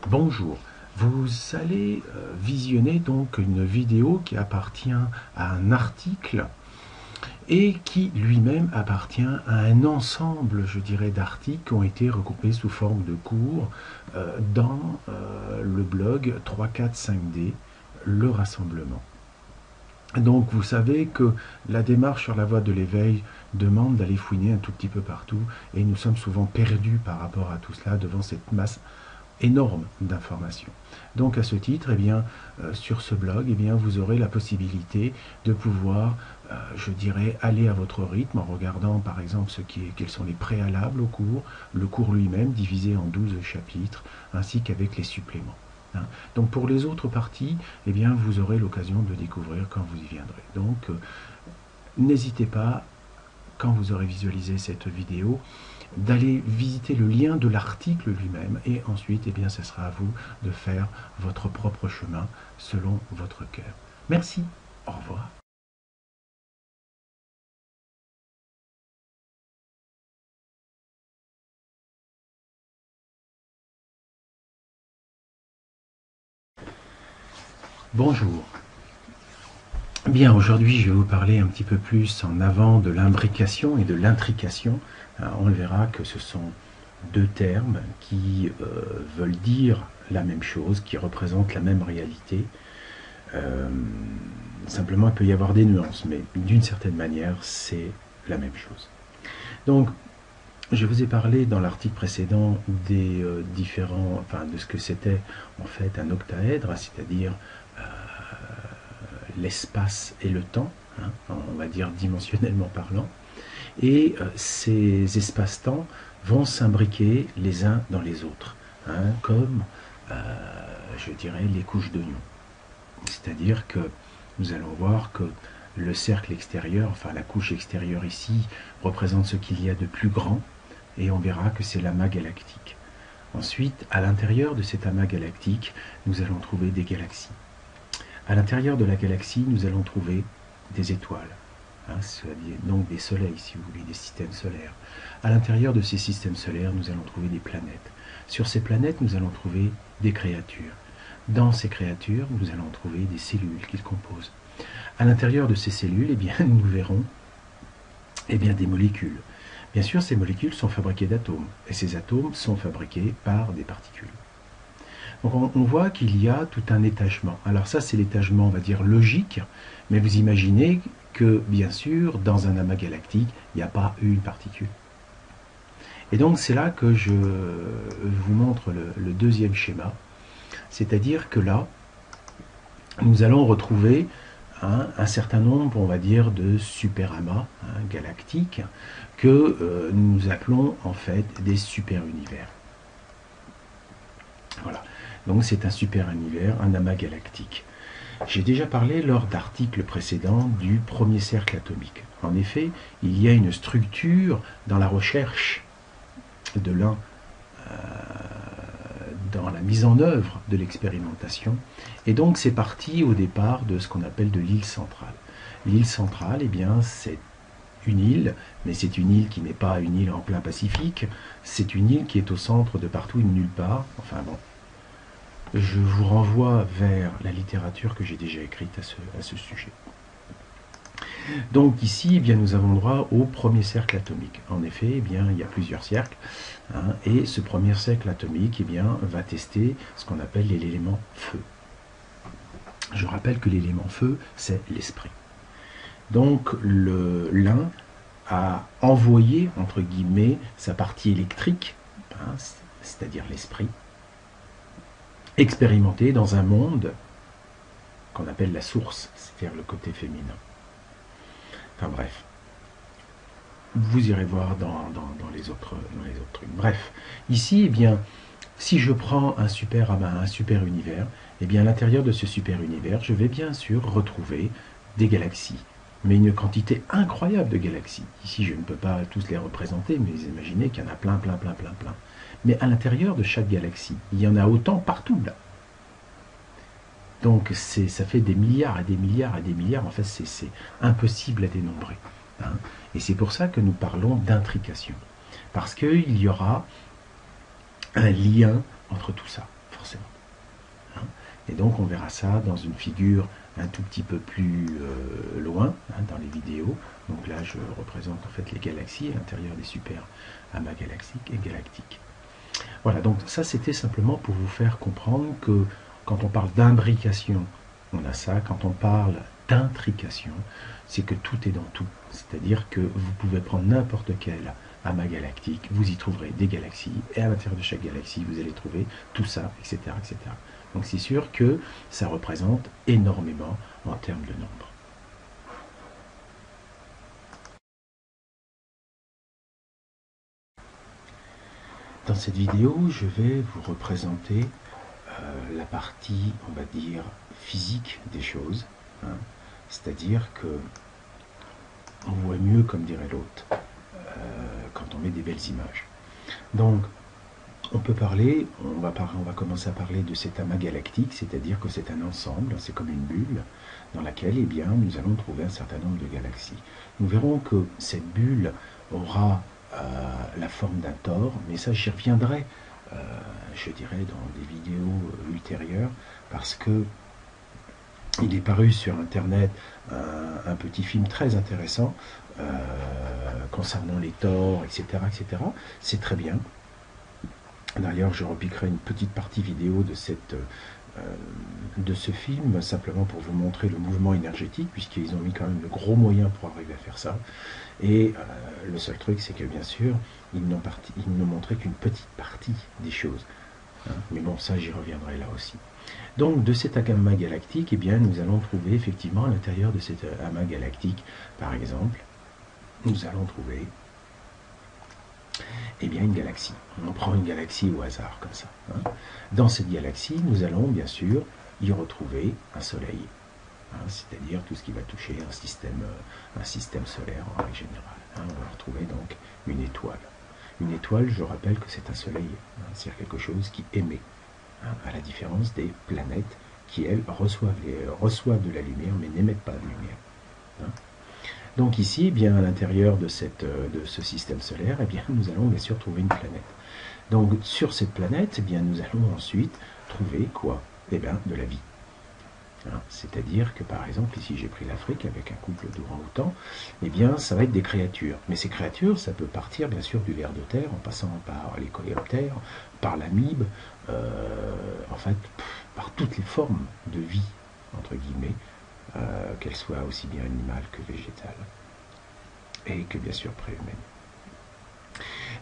Bonjour, vous allez visionner donc une vidéo qui appartient à un article et qui lui-même appartient à un ensemble, je dirais, d'articles qui ont été regroupés sous forme de cours dans le blog 345D, le rassemblement. Donc vous savez que la démarche sur la voie de l'éveil demande d'aller fouiner un tout petit peu partout et nous sommes souvent perdus par rapport à tout cela devant cette masse énorme d'informations. Donc à ce titre, sur ce blog, vous aurez la possibilité de pouvoir, je dirais, aller à votre rythme en regardant par exemple quels sont les préalables au cours, le cours lui-même divisé en 12 chapitres, ainsi qu'avec les suppléments. Donc pour les autres parties, vous aurez l'occasion de découvrir quand vous y viendrez. Donc n'hésitez pas, quand vous aurez visualisé cette vidéo, d'aller visiter le lien de l'article lui-même et ensuite ce sera à vous de faire votre propre chemin selon votre cœur. Merci, au revoir. Bonjour. Bien, aujourd'hui, je vais vous parler un petit peu plus en avant de l'imbrication et de l'intrication. On le verra que ce sont deux termes qui veulent dire la même chose, qui représentent la même réalité. Simplement, il peut y avoir des nuances, mais d'une certaine manière, c'est la même chose. Donc, je vous ai parlé dans l'article précédent des de ce que c'était en fait un octaèdre, c'est-à-dire l'espace et le temps, on va dire dimensionnellement parlant, et ces espaces-temps vont s'imbriquer les uns dans les autres, comme, je dirais, les couches d'oignons. C'est-à-dire que nous allons voir que le cercle extérieur, enfin la couche extérieure ici, représente ce qu'il y a de plus grand, et on verra que c'est l'amas galactique. Ensuite, à l'intérieur de cet amas galactique, nous allons trouver des galaxies. À l'intérieur de la galaxie, nous allons trouver des étoiles, donc des soleils, si vous voulez, des systèmes solaires. À l'intérieur de ces systèmes solaires, nous allons trouver des planètes. Sur ces planètes, nous allons trouver des créatures. Dans ces créatures, nous allons trouver des cellules qu'ils composent. À l'intérieur de ces cellules, nous verrons des molécules. Bien sûr, ces molécules sont fabriquées d'atomes, et ces atomes sont fabriqués par des particules. Donc on voit qu'il y a tout un étagement. Alors ça, c'est l'étagement, on va dire, logique, mais vous imaginez que, bien sûr, dans un amas galactique, il n'y a pas une particule. Et donc c'est là que je vous montre le deuxième schéma, c'est-à-dire que là, nous allons retrouver un certain nombre, on va dire, de superamas galactiques que nous appelons en fait des super-univers. Voilà, donc c'est un super-univers, un amas galactique. J'ai déjà parlé lors d'articles précédents du premier cercle atomique. En effet, il y a une structure dans la recherche de l'un, dans la mise en œuvre de l'expérimentation, et donc c'est parti au départ de ce qu'on appelle de l'île centrale. L'île centrale, c'est une île, mais c'est une île qui n'est pas une île en plein Pacifique, c'est une île qui est au centre de partout et de nulle part. Enfin bon, je vous renvoie vers la littérature que j'ai déjà écrite à ce sujet. Donc ici, nous avons droit au premier cercle atomique. En effet, il y a plusieurs cercles, et ce premier cercle atomique va tester ce qu'on appelle l'élément feu. Je rappelle que l'élément feu, c'est l'esprit. Donc l'un a envoyé, entre guillemets, sa partie électrique, c'est-à-dire l'esprit, expérimenté dans un monde qu'on appelle la source, c'est-à-dire le côté féminin. Enfin bref, vous irez voir dans les autres trucs. Bref, ici, si je prends un super amas, un super univers, à l'intérieur de ce super univers, je vais bien sûr retrouver des galaxies, mais une quantité incroyable de galaxies. Ici, je ne peux pas tous les représenter, mais imaginez qu'il y en a plein. Mais à l'intérieur de chaque galaxie, il y en a autant partout, là. Donc ça fait des milliards et des milliards et des milliards, en fait c'est impossible à dénombrer. Et c'est pour ça que nous parlons d'intrication. Parce qu'il y aura un lien entre tout ça, forcément. Hein. Et donc on verra ça dans une figure un tout petit peu plus loin, hein, dans les vidéos. Donc là je représente en fait les galaxies à l'intérieur des super amas galactiques et galactiques. Voilà, donc ça c'était simplement pour vous faire comprendre que quand on parle d'imbrication, on a ça. Quand on parle d'intrication, c'est que tout est dans tout. C'est-à-dire que vous pouvez prendre n'importe quel amas galactique, vous y trouverez des galaxies, et à l'intérieur de chaque galaxie, vous allez trouver tout ça, etc. etc. Donc c'est sûr que ça représente énormément en termes de nombre. Dans cette vidéo, je vais vous représenter la partie, on va dire, physique des choses. Hein. C'est-à-dire que on voit mieux, comme dirait l'autre, quand on met des belles images. Donc, on peut parler, on va commencer à parler de cet amas galactique, c'est-à-dire que c'est un ensemble, c'est comme une bulle, dans laquelle eh bien, nous allons trouver un certain nombre de galaxies. Nous verrons que cette bulle aura la forme d'un tore, mais ça j'y reviendrai, je dirais, dans des vidéos ultérieures, parce que il est paru sur Internet un petit film très intéressant concernant les tores, etc. etc. C'est très bien. D'ailleurs, je repiquerai une petite partie vidéo de ce film, simplement pour vous montrer le mouvement énergétique, puisqu'ils ont mis quand même de gros moyens pour arriver à faire ça. Et le seul truc, c'est que bien sûr, ils n'ont montré qu'une petite partie des choses. Hein. Mais bon, ça, j'y reviendrai là aussi. Donc, de cet amas galactique, eh bien, nous allons trouver effectivement à l'intérieur de cet amas galactique, par exemple, nous allons trouver eh bien, une galaxie. On prend une galaxie au hasard, comme ça. Hein. Dans cette galaxie, nous allons bien sûr y retrouver un soleil. Hein, c'est-à-dire tout ce qui va toucher un système solaire en règle générale. Hein. On va retrouver donc une étoile. Une étoile, je rappelle que c'est un soleil. Hein, c'est quelque chose qui émet. Hein, à la différence des planètes qui, elles, reçoivent de la lumière, mais n'émettent pas de lumière. Hein. Donc ici, eh bien, à l'intérieur de ce système solaire, eh bien, nous allons bien sûr trouver une planète. Donc sur cette planète, eh bien, nous allons ensuite trouver quoi? Eh bien, de la vie. Hein, c'est-à-dire que par exemple, ici j'ai pris l'Afrique avec un couple d'ourang-outans, eh bien ça va être des créatures. Mais ces créatures, ça peut partir bien sûr du ver de terre, en passant par les coléoptères, par l'amibe, en fait, par toutes les formes de vie, entre guillemets, qu'elles soient aussi bien animales que végétales, et que bien sûr préhumaines.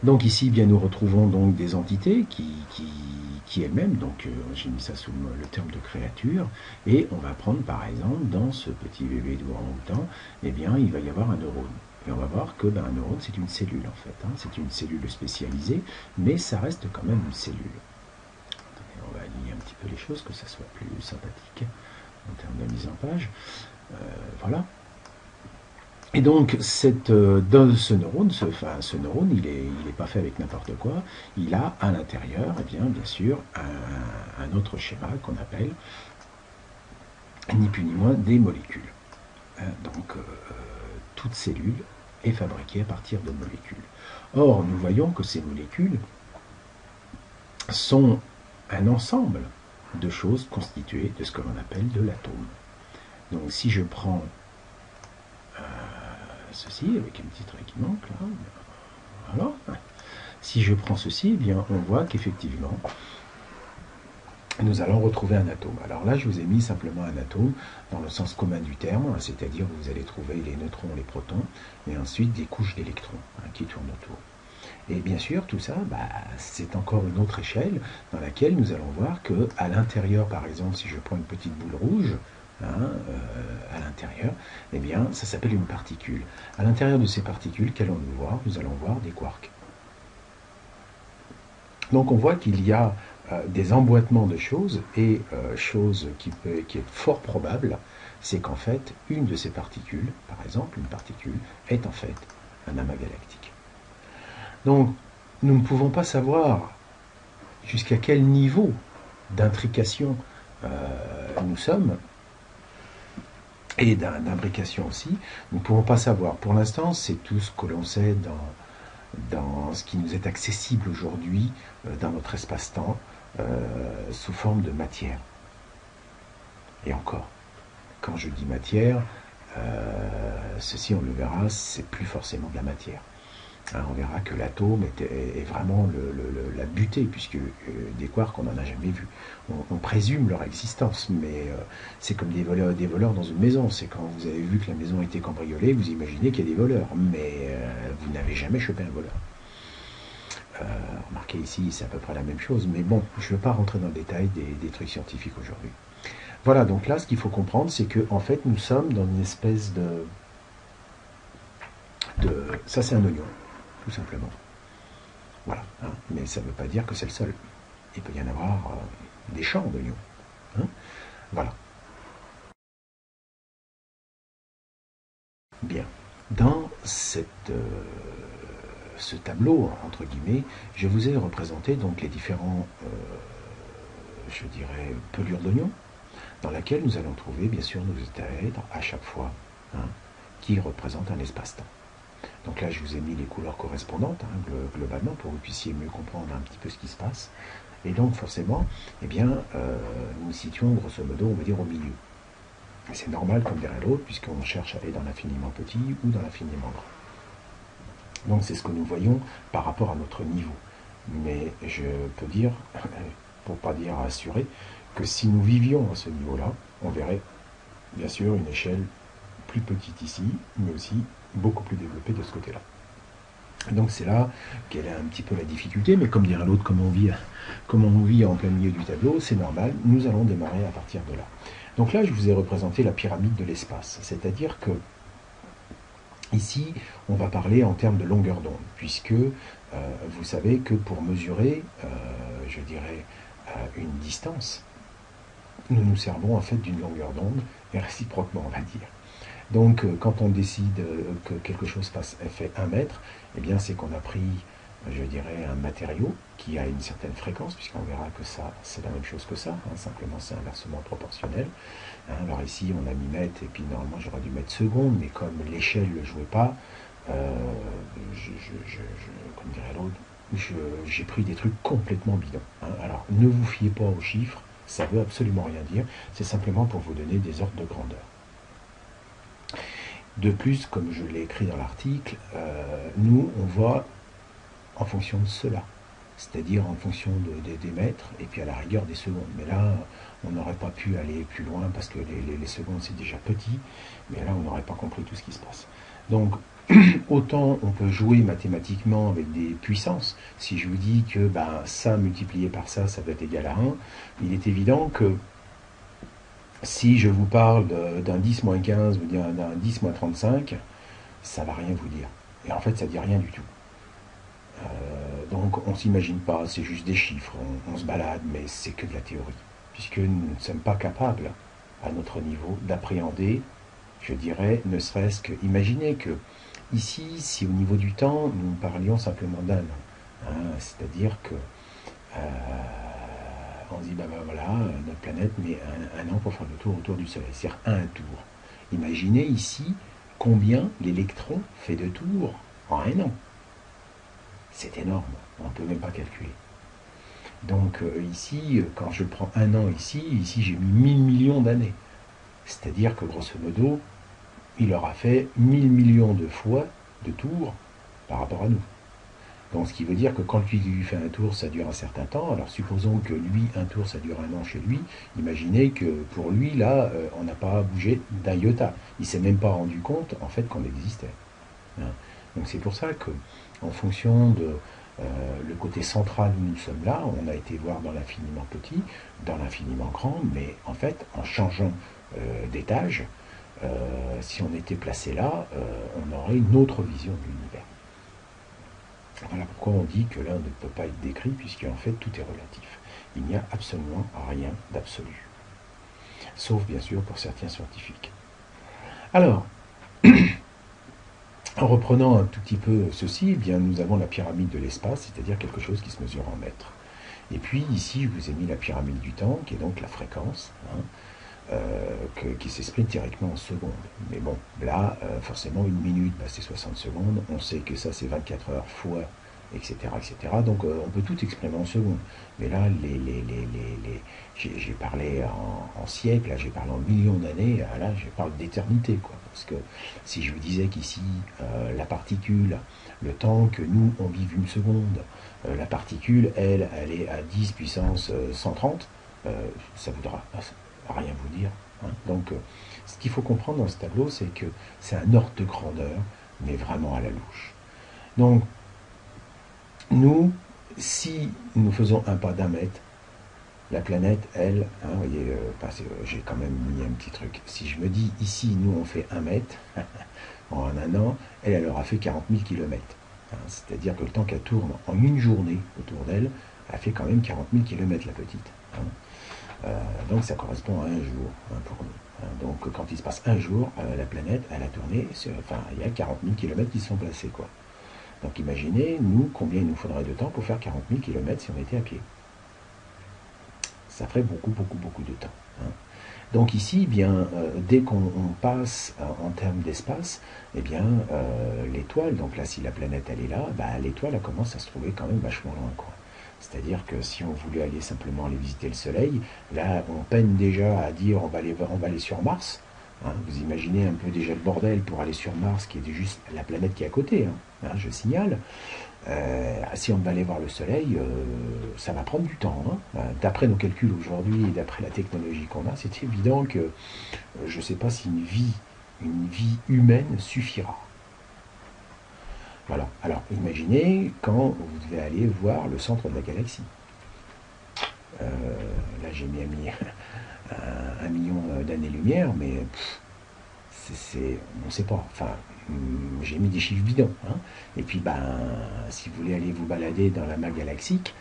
Donc ici, bien, nous retrouvons donc des entités qui elles-mêmes, donc j'ai mis ça sous le terme de créature, et on va prendre par exemple dans ce petit bébé d'ourang-outan, eh bien, il va y avoir un neurone. Et on va voir que un neurone, c'est une cellule en fait. Hein, c'est une cellule spécialisée, mais ça reste quand même une cellule. Attendez, on va aligner un petit peu les choses, que ça soit plus sympathique en termes de mise en page. Voilà. Et donc, ce neurone, il est pas fait avec n'importe quoi. Il a à l'intérieur, eh bien sûr, un autre schéma qu'on appelle, ni plus ni moins, des molécules. Donc, toute cellule est fabriquée à partir de molécules. Or, nous voyons que ces molécules sont un ensemble de choses constituées de ce que l'on appelle de l'atome. Donc, si je prends ceci, avec un petit trait qui manque, là, voilà. Si je prends ceci, eh bien, on voit qu'effectivement, nous allons retrouver un atome. Alors là, je vous ai mis simplement un atome dans le sens commun du terme, c'est-à-dire que vous allez trouver les neutrons, les protons, et ensuite des couches d'électrons qui tournent autour. Et bien sûr, tout ça, c'est encore une autre échelle dans laquelle nous allons voir qu'à l'intérieur, par exemple, si je prends une petite boule rouge, à l'intérieur, eh bien, ça s'appelle une particule. À l'intérieur de ces particules, qu'allons-nous voir? Nous allons voir des quarks. Donc on voit qu'il y a des emboîtements de choses, et chose qui est fort probable, c'est qu'en fait, une de ces particules, par exemple, une particule, est en fait un amas galactique. Donc, nous ne pouvons pas savoir jusqu'à quel niveau d'intrication nous sommes, et d'imbrication aussi. Nous ne pouvons pas savoir. Pour l'instant, c'est tout ce que l'on sait dans ce qui nous est accessible aujourd'hui, dans notre espace-temps, sous forme de matière. Et encore, quand je dis matière, ceci on le verra, c'est plus forcément de la matière. Hein, on verra que l'atome est vraiment la butée, puisque des quarks on n'en a jamais vu. On présume leur existence, mais c'est comme des voleurs dans une maison. C'est quand vous avez vu que la maison a été cambriolée, vous imaginez qu'il y a des voleurs, mais vous n'avez jamais chopé un voleur. Remarquez ici, c'est à peu près la même chose, mais bon, je ne veux pas rentrer dans le détail des trucs scientifiques aujourd'hui. Voilà, donc là, ce qu'il faut comprendre, c'est que en fait, nous sommes dans une espèce ça, c'est un oignon, tout simplement. Voilà, hein. Mais ça ne veut pas dire que c'est le seul. Il peut y en avoir des champs d'oignons. Hein. Voilà. Bien. Dans ce tableau, entre guillemets, je vous ai représenté donc les différents, je dirais, pelures d'oignons, dans laquelle nous allons trouver bien sûr nos octaèdres à chaque fois, hein, qui représentent un espace-temps. Donc là, je vous ai mis les couleurs correspondantes, hein, globalement, pour que vous puissiez mieux comprendre un petit peu ce qui se passe. Et donc, forcément, eh bien, nous nous situons, grosso modo, on va dire, au milieu. Et c'est normal comme derrière l'autre, puisqu'on cherche à aller dans l'infiniment petit ou dans l'infiniment grand. Donc, c'est ce que nous voyons par rapport à notre niveau. Mais je peux dire, pour ne pas dire assurer, que si nous vivions à ce niveau-là, on verrait, bien sûr, une échelle plus petite ici, mais aussi beaucoup plus développée de ce côté-là. Donc c'est là qu'elle a un petit peu la difficulté, mais comme dirait l'autre, comme on vit en plein milieu du tableau, c'est normal, nous allons démarrer à partir de là. Donc là, je vous ai représenté la pyramide de l'espace, c'est-à-dire que ici, on va parler en termes de longueur d'onde, puisque vous savez que pour mesurer, je dirais, une distance, nous nous servons en fait d'une longueur d'onde, et réciproquement, on va dire. Donc, quand on décide que quelque chose fait 1 mètre, eh bien, c'est qu'on a pris, je dirais, un matériau qui a une certaine fréquence, puisqu'on verra que ça, c'est la même chose que ça, hein, simplement c'est inversement proportionnel. Hein, alors ici, on a mis mètre, et puis normalement, j'aurais dû mettre seconde, mais comme l'échelle ne jouait pas, comme dirait l'autre, j'ai pris des trucs complètement bidons. Hein. Alors, ne vous fiez pas aux chiffres, ça ne veut absolument rien dire, c'est simplement pour vous donner des ordres de grandeur. De plus, comme je l'ai écrit dans l'article, nous, on voit en fonction de cela, c'est-à-dire en fonction des mètres, et puis à la rigueur des secondes. Mais là, on n'aurait pas pu aller plus loin, parce que les secondes, c'est déjà petit, mais là, on n'aurait pas compris tout ce qui se passe. Donc, autant on peut jouer mathématiquement avec des puissances. Si je vous dis que ça multiplié par ça, ça va être égal à 1, il est évident que si je vous parle d'un 10 moins 15 ou d'un 10 moins 35, ça ne va rien vous dire. Et en fait, ça ne dit rien du tout. Donc, on ne s'imagine pas, c'est juste des chiffres, on se balade, mais c'est que de la théorie. Puisque nous ne sommes pas capables, à notre niveau, d'appréhender, je dirais, ne serait-ce que, imaginez que, ici, si au niveau du temps, nous parlions simplement d'un an, hein, c'est-à-dire que on dit, voilà, notre planète met un an pour faire le tour autour du Soleil, c'est-à-dire un tour. Imaginez ici combien l'électron fait de tours en un an. C'est énorme, on ne peut même pas calculer. Donc ici, quand je prends un an ici j'ai mis 1000 millions d'années. C'est-à-dire que grosso modo, il aura fait 1000 millions de fois de tours par rapport à nous. Donc ce qui veut dire que quand lui fait un tour, ça dure un certain temps. Alors supposons que lui, un tour, ça dure 1 an chez lui. Imaginez que pour lui, là, on n'a pas bougé d'un iota. Il ne s'est même pas rendu compte, en fait, qu'on existait. Hein. Donc c'est pour ça que, en fonction de le côté central où nous sommes là, on a été voir dans l'infiniment petit, dans l'infiniment grand, mais en fait, en changeant d'étage, si on était placé là, on aurait une autre vision de l'univers. Voilà pourquoi on dit que l'un ne peut pas être décrit, puisqu'en fait tout est relatif. Il n'y a absolument rien d'absolu. Sauf bien sûr pour certains scientifiques. Alors, en reprenant un tout petit peu ceci, eh bien, nous avons la pyramide de l'espace, c'est-à-dire quelque chose qui se mesure en mètres. Et puis ici, je vous ai mis la pyramide du temps, qui est donc la fréquence, hein, qui s'exprime théoriquement en secondes. Mais bon, là, forcément, 1 minute, c'est 60 secondes. On sait que ça, c'est 24 heures fois etc., etc. Donc on peut tout exprimer en secondes. Mais là, j'ai parlé en siècles, là j'ai parlé en millions d'années, là je parle d'éternité, quoi. Parce que si je vous disais qu'ici, la particule, le temps que nous, on vive une seconde, la particule, elle est à 10 puissance 130, ça ne voudra rien vous dire. Hein. Donc, ce qu'il faut comprendre dans ce tableau, c'est que c'est un ordre de grandeur, mais vraiment à la louche. Donc, nous, si nous faisons un pas d'1 mètre, la planète, elle, hein, vous voyez, j'ai quand même mis un petit truc. Si je me dis, ici, nous, on fait 1 mètre, en un an, elle aura fait 40 000 km. Hein, c'est-à-dire que le temps qu'elle tourne en une journée autour d'elle, elle fait quand même 40 000 km, la petite. Hein. Donc ça correspond à un jour, hein, pour nous. Hein. Donc quand il se passe un jour, la planète, elle a tourné, il y a 40 000 km qui sont placés, quoi. Donc imaginez, nous, combien il nous faudrait de temps pour faire 40 000 km si on était à pied. Ça ferait beaucoup, beaucoup, beaucoup de temps. Hein. Donc ici, eh bien, dès qu'on passe en termes d'espace, eh bien, l'étoile, donc là, si la planète, elle est là, bah, l'étoile, elle commence à se trouver quand même vachement loin, quoi. C'est-à-dire que si on voulait aller simplement aller visiter le Soleil, là, on peine déjà à dire on va aller sur Mars. Hein. Vous imaginez un peu déjà le bordel pour aller sur Mars, qui est juste la planète qui est à côté, hein, je signale. Si on va aller voir le Soleil, ça va prendre du temps. Hein. D'après nos calculs aujourd'hui et d'après la technologie qu'on a, c'est évident que je ne sais pas si une vie humaine suffira. Voilà. Alors, imaginez quand vous devez aller voir le centre de la galaxie. Là, j'ai mis un million d'années-lumière, mais on ne sait pas. Enfin, j'ai mis des chiffres bidons. Hein. Et puis, si vous voulez aller vous balader dans la main galaxique,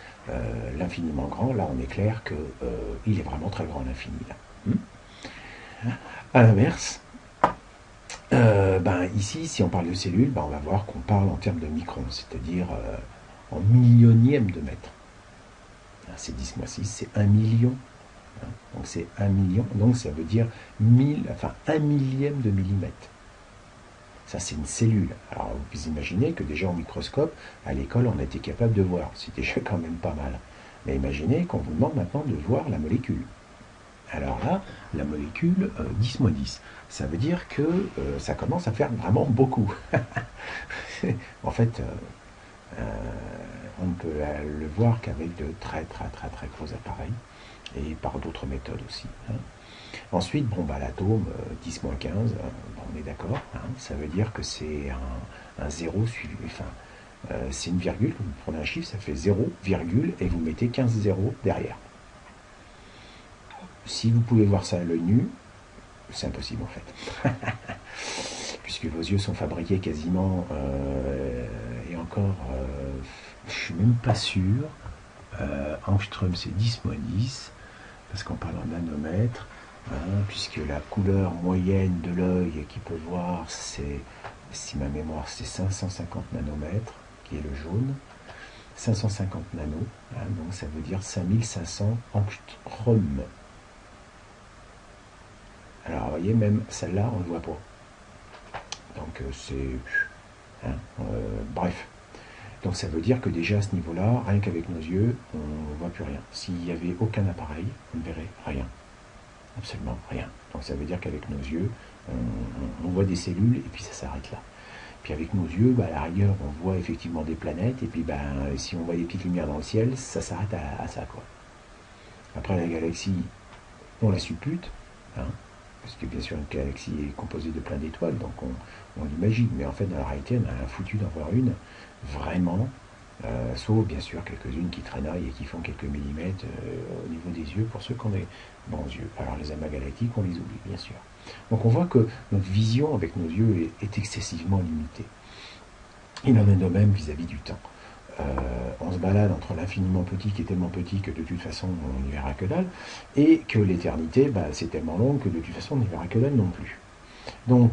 l'infiniment grand, là, on est clair qu'il est vraiment très grand, l'infini. À l'inverse, ici, si on parle de cellules, on va voir qu'on parle en termes de microns, c'est-à-dire en millionième de mètre. C'est 10 x 6, c'est 1 million. Hein. Donc c'est 1 million, donc ça veut dire 1 millième de millimètre. Ça, c'est une cellule. Alors, vous imaginez que déjà au microscope, à l'école, on a été capable de voir. C'est déjà quand même pas mal. Mais imaginez qu'on vous demande maintenant de voir la molécule. Alors là, la molécule 10 x 10. Ça veut dire que ça commence à faire vraiment beaucoup. En fait, on ne peut le voir qu'avec de très, très, très, très gros appareils. Et par d'autres méthodes aussi. Hein. Ensuite, l'atome, 10 - 15, on est d'accord, hein, ça veut dire que c'est un zéro suivi, c'est une virgule, vous prenez un chiffre, ça fait 0, virgule, et vous mettez 15 zéros derrière. Si vous pouvez voir ça à l'œil nu, c'est impossible en fait. Puisque vos yeux sont fabriqués quasiment, et encore, je ne suis même pas sûr, Angstrom c'est 10 x 10, parce qu'on parle en nanomètres, hein, puisque la couleur moyenne de l'œil qui peut voir, c'est, si ma mémoire, c'est 550 nanomètres, qui est le jaune, 550 nanos, hein, donc ça veut dire 5500 angstrom. Alors, vous voyez, même celle-là, on ne le voit pas. Donc, bref. Donc ça veut dire que déjà à ce niveau-là, rien qu'avec nos yeux, on ne voit plus rien. S'il n'y avait aucun appareil, on ne verrait rien. Absolument rien. Donc ça veut dire qu'avec nos yeux, on voit des cellules et puis ça s'arrête là. Puis avec nos yeux, à la rigueur, on voit effectivement des planètes et puis si on voit des petites lumières dans le ciel, ça s'arrête à ça, quoi. Après la galaxie, on la suppute, hein, parce que bien sûr une galaxie est composée de plein d'étoiles, donc on l'imagine, mais en fait dans la réalité, on a rien foutu d'en voir une, vraiment, sauf bien sûr quelques-unes qui traînaillent et qui font quelques millimètres au niveau des yeux, pour ceux qui ont des bons yeux. Alors les amas galactiques, on les oublie, bien sûr. Donc on voit que notre vision avec nos yeux est excessivement limitée. Il en est de même vis-à-vis du temps. On se balade entre l'infiniment petit qui est tellement petit que de toute façon on n'y verra que dalle, et que l'éternité, c'est tellement long que de toute façon on n'y verra que dalle non plus. Donc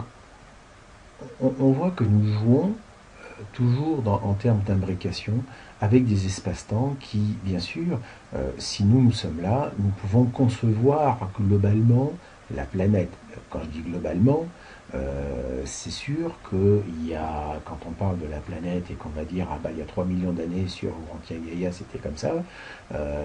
on voit que nous jouons toujours en termes d'imbrication avec des espaces-temps qui, bien sûr, si nous sommes là, nous pouvons concevoir globalement la planète. Quand je dis globalement, c'est sûr qu'il y a, quand on parle de la planète et qu'on va dire, ah bah il y a 3 millions d'années sur Urantia Gaïa, c'était comme ça,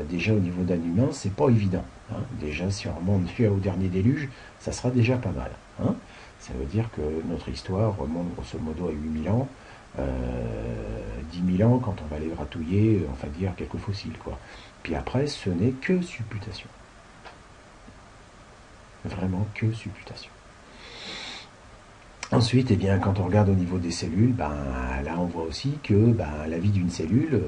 déjà au niveau d'un humain, c'est pas évident. Hein. Déjà, si on remonte au dernier déluge, ça sera déjà pas mal. Hein. Ça veut dire que notre histoire remonte grosso modo à 8000 ans. 10 000 ans, quand on va les gratouiller, on va dire quelques fossiles, quoi. Puis après, ce n'est que supputation. Vraiment que supputation. Ensuite, eh bien, quand on regarde au niveau des cellules, ben, là on voit aussi que la vie d'une cellule,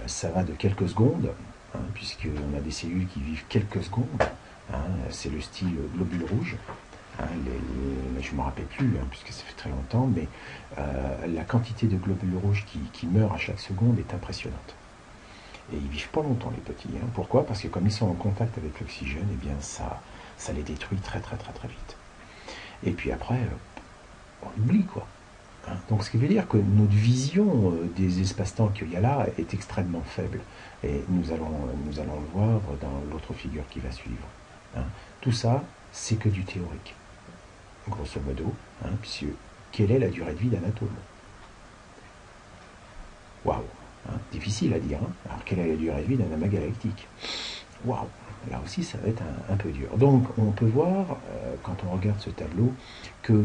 ça va de quelques secondes, hein, puisqu'on a des cellules qui vivent quelques secondes. Hein, c'est le style globule rouge. Hein, je ne me rappelle plus, hein, puisque ça fait très longtemps, mais la quantité de globules rouges qui meurent à chaque seconde est impressionnante. Et ils vivent pas longtemps, les petits. Hein. Pourquoi? Parce que comme ils sont en contact avec l'oxygène, eh bien ça les détruit très très très très vite. Et puis après, on oublie, quoi. Hein. Donc ce qui veut dire que notre vision des espaces-temps qu'il y a là est extrêmement faible. Et nous allons le voir dans l'autre figure qui va suivre. Hein. Tout ça, c'est que du théorique. Grosso modo, hein, puisque quelle est la durée de vie d'un atome? Waouh, hein, difficile à dire. Hein. Alors quelle est la durée de vie d'un amas galactique? Waouh, là aussi ça va être un peu dur. Donc on peut voir, quand on regarde ce tableau, que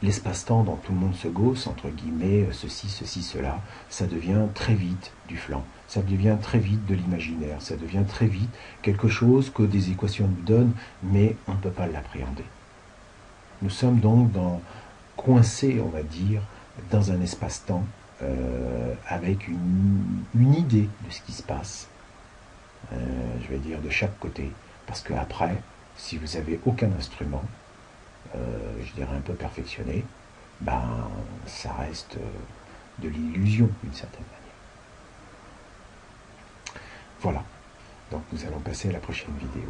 l'espace-temps dont tout le monde se gausse, entre guillemets, ceci, cela, ça devient très vite du flan. Ça devient très vite de l'imaginaire. Ça devient très vite quelque chose que des équations nous donnent, mais on ne peut pas l'appréhender. Nous sommes donc coincés, on va dire, dans un espace-temps avec une idée de ce qui se passe, je vais dire de chaque côté, parce qu'après, si vous n'avez aucun instrument, je dirais un peu perfectionné, ça reste de l'illusion d'une certaine manière. Voilà, donc nous allons passer à la prochaine vidéo.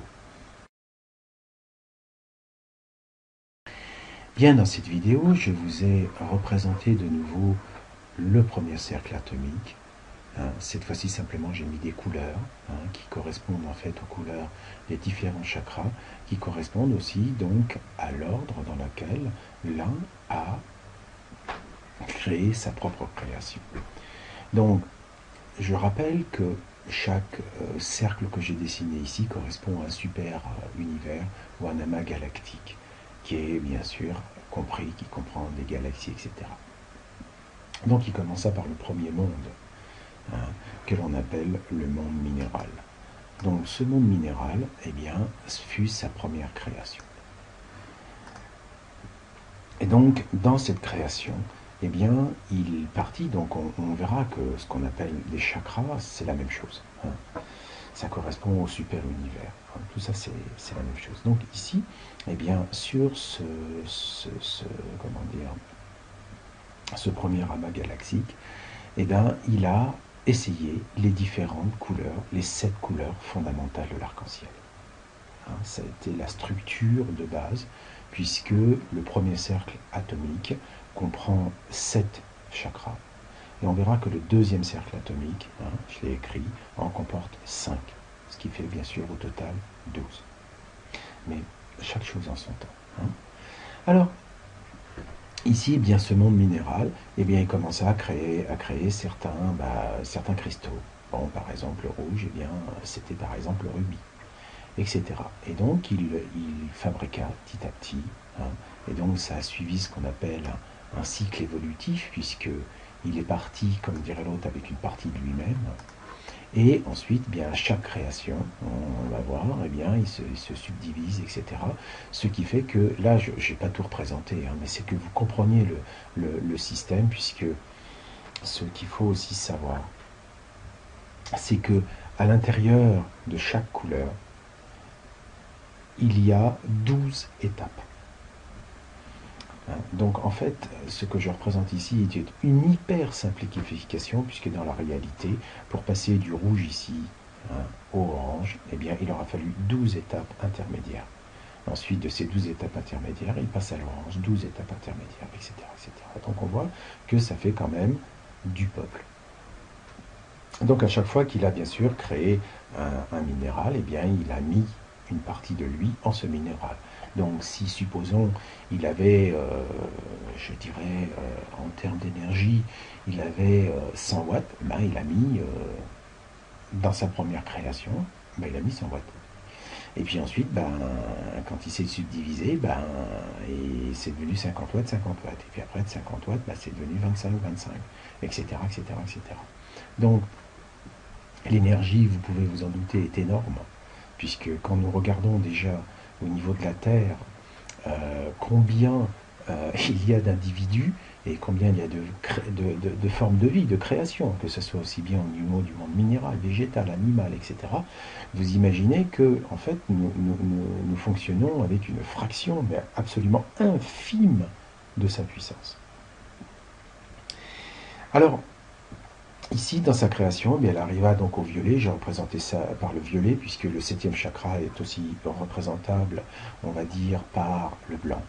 Bien, dans cette vidéo, je vous ai représenté de nouveau le premier cercle atomique. Hein, cette fois-ci, simplement, j'ai mis des couleurs qui correspondent en fait aux couleurs des différents chakras, qui correspondent aussi donc à l'ordre dans lequel l'un a créé sa propre création. Donc, je rappelle que chaque cercle que j'ai dessiné ici correspond à un super univers ou un amas galactique, qui est bien sûr compris, qui comprend des galaxies, etc. Donc il commença par le premier monde, que l'on appelle le monde minéral. Donc ce monde minéral, eh bien, fut sa première création. Et donc dans cette création, eh bien, il partit, donc on verra que ce qu'on appelle des chakras, c'est la même chose. Hein. Ça correspond au super univers. Hein. Tout ça, c'est la même chose. Donc ici, eh bien, sur ce premier amas galaxique, eh bien, il a essayé les différentes couleurs, les 7 couleurs fondamentales de l'arc-en-ciel. Hein, ça a été la structure de base, puisque le premier cercle atomique comprend 7 chakras. Et on verra que le deuxième cercle atomique, je l'ai écrit, en comporte 5, ce qui fait bien sûr au total 12. Mais chaque chose en son temps. Hein. Alors, ici, eh bien, ce monde minéral, eh bien, il commença à créer certains cristaux. Bon, par exemple, le rouge, eh bien, c'était par exemple le rubis, etc. Et donc, il fabriqua petit à petit, et donc ça a suivi ce qu'on appelle un cycle évolutif, puisqu'il est parti, comme dirait l'autre, avec une partie de lui-même. Et ensuite, eh bien, chaque création, on va voir, eh bien, il se subdivise, etc. Ce qui fait que, là, je n'ai pas tout représenté, mais c'est que vous compreniez le système, puisque ce qu'il faut aussi savoir, c'est que à l'intérieur de chaque couleur, il y a 12 étapes. Donc en fait, ce que je représente ici est une hyper simplification, puisque dans la réalité, pour passer du rouge ici au orange, eh bien, il aura fallu 12 étapes intermédiaires. Ensuite, de ces 12 étapes intermédiaires, il passe à l'orange, 12 étapes intermédiaires, etc., etc. Donc on voit que ça fait quand même du peuple. Donc à chaque fois qu'il a bien sûr créé un minéral, eh bien, il a mis une partie de lui en ce minéral. Donc si, supposons, il avait, je dirais, en termes d'énergie, il avait 100 watts, ben, il a mis, dans sa première création, ben, il a mis 100 watts. Et puis ensuite, ben, quand il s'est subdivisé, ben, c'est devenu 50 watts, 50 watts. Et puis après, de 50 watts, ben, c'est devenu 25, 25, etc., etc., etc. Donc, l'énergie, vous pouvez vous en douter, est énorme, puisque quand nous regardons déjà au niveau de la Terre, combien il y a d'individus et combien il y a de formes de vie, de création, que ce soit aussi bien au niveau du monde minéral, végétal, animal, etc. Vous imaginez que, en fait, nous fonctionnons avec une fraction mais absolument infime de sa puissance. Alors, ici, dans sa création, eh bien, elle arriva donc au violet. J'ai représenté ça par le violet, puisque le 7e chakra est aussi représentable, on va dire, par le blanc.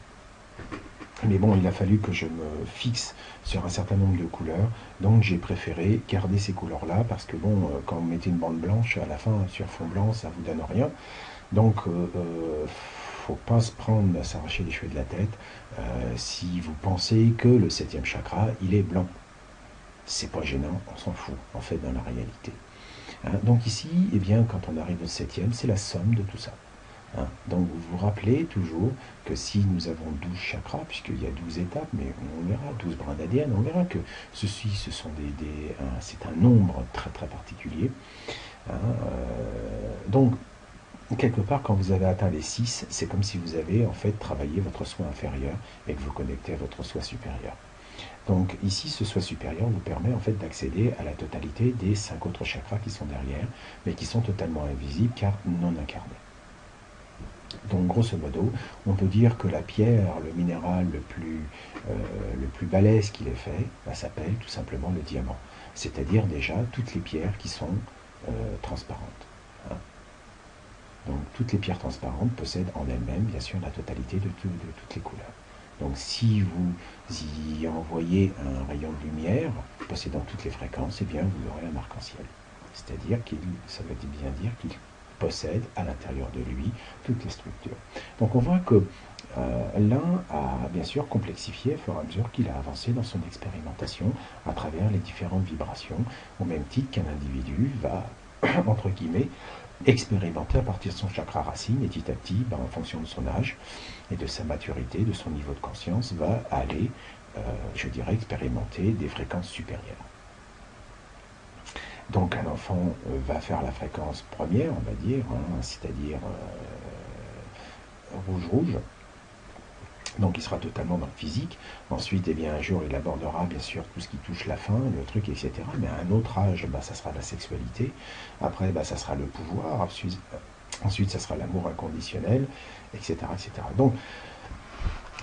Mais bon, il a fallu que je me fixe sur un certain nombre de couleurs, donc j'ai préféré garder ces couleurs-là, parce que bon, quand vous mettez une bande blanche, à la fin, sur fond blanc, ça vous donne rien. Donc, faut pas se prendre à s'arracher les cheveux de la tête si vous pensez que le 7e chakra, il est blanc. C'est pas gênant, on s'en fout, en fait, dans la réalité. Hein, donc ici, eh bien, quand on arrive au 7e, c'est la somme de tout ça. Hein, donc vous vous rappelez toujours que si nous avons 12 chakras, puisqu'il y a 12 étapes, mais on verra, 12 brins d'ADN, on verra que ce sont c'est un nombre très très particulier. Hein, donc, quelque part, quand vous avez atteint les 6, c'est comme si vous avez en fait travaillé votre soi inférieur et que vous connectez à votre soi supérieur. Donc ici, ce soi supérieur vous permet en fait d'accéder à la totalité des 5 autres chakras qui sont derrière, mais qui sont totalement invisibles car non incarnés. Donc grosso modo, on peut dire que la pierre, le minéral le plus balèze qu'il ait fait, s'appelle tout simplement le diamant. C'est-à-dire déjà toutes les pierres qui sont transparentes. Hein. Donc toutes les pierres transparentes possèdent en elles-mêmes, bien sûr, la totalité de toutes les couleurs. Donc si vous y envoyez un rayon de lumière possédant toutes les fréquences, eh bien vous aurez un arc-en-ciel. C'est-à-dire ça veut bien dire qu'il possède à l'intérieur de lui toutes les structures. Donc on voit que l'un a bien sûr complexifié au fur et à mesure qu'il a avancé dans son expérimentation à travers les différentes vibrations, au même titre qu'un individu va, entre guillemets, expérimenter à partir de son chakra racine et petit à petit, en fonction de son âge et de sa maturité, de son niveau de conscience, va aller, je dirais, expérimenter des fréquences supérieures. Donc un enfant va faire la fréquence première, on va dire, hein, c'est-à-dire rouge-rouge. Donc il sera totalement dans le physique. Ensuite, eh bien, un jour, il abordera bien sûr tout ce qui touche la faim, le truc, etc. Mais à un autre âge, ça sera la sexualité. Après, ça sera le pouvoir. Ensuite, ça sera l'amour inconditionnel, etc., etc. Donc,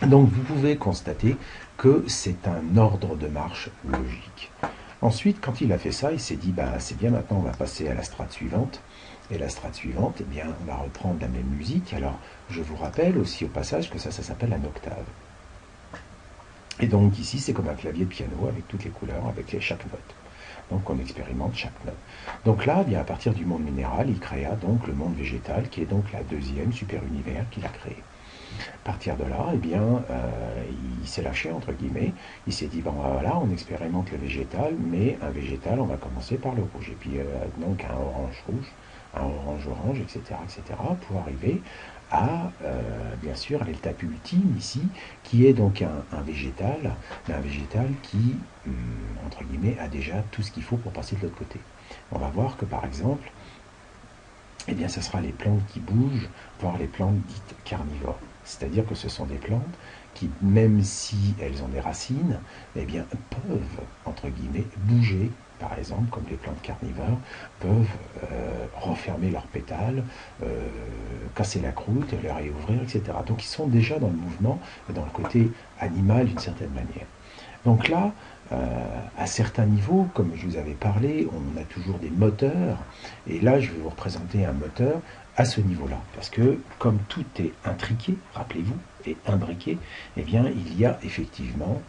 vous pouvez constater que c'est un ordre de marche logique. Ensuite, quand il a fait ça, il s'est dit, c'est bien, maintenant on va passer à la strate suivante. Et la strate suivante, eh bien, on va reprendre la même musique. Alors, je vous rappelle aussi au passage que ça s'appelle un octave. Et donc ici, c'est comme un clavier de piano avec toutes les couleurs, avec chaque note. Donc on expérimente chaque note. Donc là, eh bien, à partir du monde minéral, il créa donc le monde végétal, qui est donc la deuxième super univers qu'il a créé. À partir de là, eh bien, il s'est lâché, entre guillemets. Il s'est dit, voilà, on expérimente le végétal, mais un végétal, on va commencer par le rouge. Et puis, donc, un orange-rouge, un orange-orange, etc., etc., pour arriver à, bien sûr, l'étape ultime ici, qui est donc un végétal, mais un végétal qui, entre guillemets, a déjà tout ce qu'il faut pour passer de l'autre côté. On va voir que, par exemple, eh bien, ce sera les plantes qui bougent, voire les plantes dites carnivores. C'est-à-dire que ce sont des plantes qui, même si elles ont des racines, eh bien, peuvent, entre guillemets, bouger, par exemple, comme les plantes carnivores, peuvent refermer leurs pétales, casser la croûte, les réouvrir, etc. Donc ils sont déjà dans le mouvement, et dans le côté animal d'une certaine manière. Donc là, à certains niveaux, comme je vous avais parlé, on a toujours des moteurs, et là je vais vous représenter un moteur à ce niveau-là, parce que comme tout est intriqué, rappelez-vous, et imbriqué, eh bien il y a effectivement,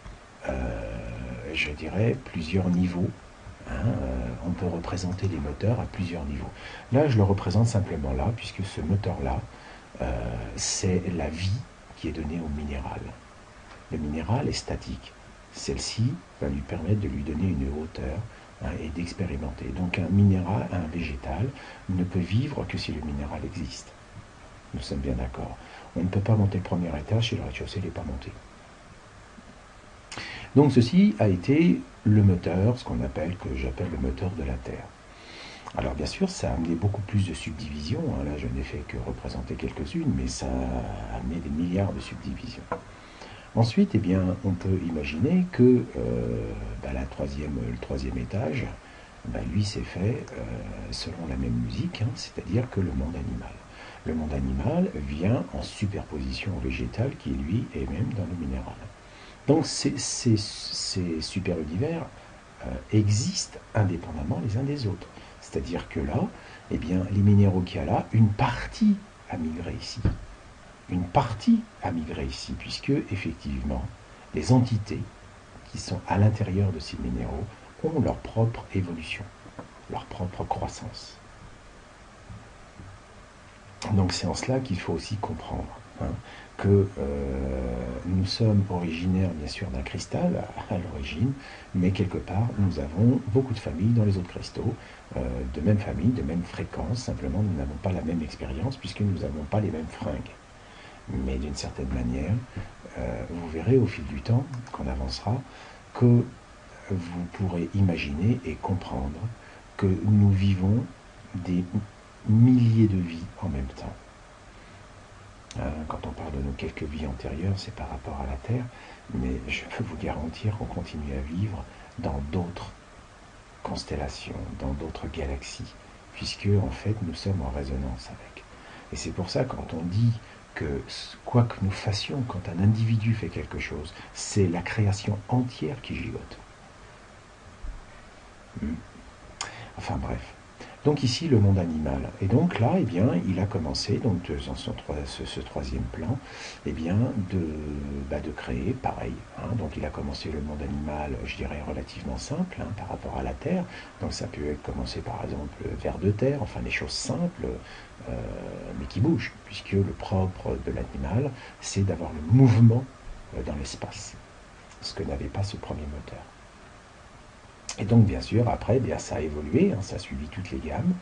je dirais, plusieurs niveaux. On peut représenter les moteurs à plusieurs niveaux. Là, je le représente simplement là, puisque ce moteur-là, c'est la vie qui est donnée au minéral. Le minéral est statique. Celle-ci va lui permettre de lui donner une hauteur et d'expérimenter. Donc un minéral, un végétal, ne peut vivre que si le minéral existe. Nous sommes bien d'accord. On ne peut pas monter le premier étage si le rez-de-chaussée n'est pas monté. Donc ceci a été le moteur, ce qu'on appelle, que j'appelle le moteur de la Terre. Alors bien sûr, ça a amené beaucoup plus de subdivisions. Là, je n'ai fait que représenter quelques-unes, mais ça a amené des milliards de subdivisions. Ensuite, eh bien, on peut imaginer que le troisième étage, lui, s'est fait selon la même musique, c'est-à-dire que le monde animal. Le monde animal vient en superposition au végétal qui, lui, est même dans le minéral. Donc ces super-univers existent indépendamment les uns des autres. C'est-à-dire que là, eh bien, les minéraux qu'il y a là, une partie a migré ici. Une partie a migré ici, puisque, effectivement, les entités qui sont à l'intérieur de ces minéraux ont leur propre évolution, leur propre croissance. Donc c'est en cela qu'il faut aussi comprendre que nous sommes originaires bien sûr d'un cristal à l'origine, mais quelque part nous avons beaucoup de familles dans les autres cristaux, de même famille, de même fréquence, simplement nous n'avons pas la même expérience puisque nous n'avons pas les mêmes fringues. Mais d'une certaine manière, vous verrez au fil du temps qu'on avancera que vous pourrez imaginer et comprendre que nous vivons des milliers de vies en même temps. Quand on parle de nos quelques vies antérieures, c'est par rapport à la Terre, mais je peux vous garantir qu'on continue à vivre dans d'autres constellations, dans d'autres galaxies, puisque en fait nous sommes en résonance avec. Et c'est pour ça quand on dit que quoi que nous fassions, quand un individu fait quelque chose, c'est la création entière qui gigote. Enfin bref. Donc ici, le monde animal. Et donc là, eh bien, il a commencé, donc dans ce troisième plan, eh bien, de créer pareil. Donc il a commencé le monde animal, je dirais, relativement simple par rapport à la Terre. Donc ça peut être commencé par exemple vers de terre, enfin des choses simples, mais qui bougent, puisque le propre de l'animal, c'est d'avoir le mouvement dans l'espace, ce que n'avait pas ce premier moteur. Et donc, bien sûr, après, bien, ça a évolué, ça a suivi toutes les gammes.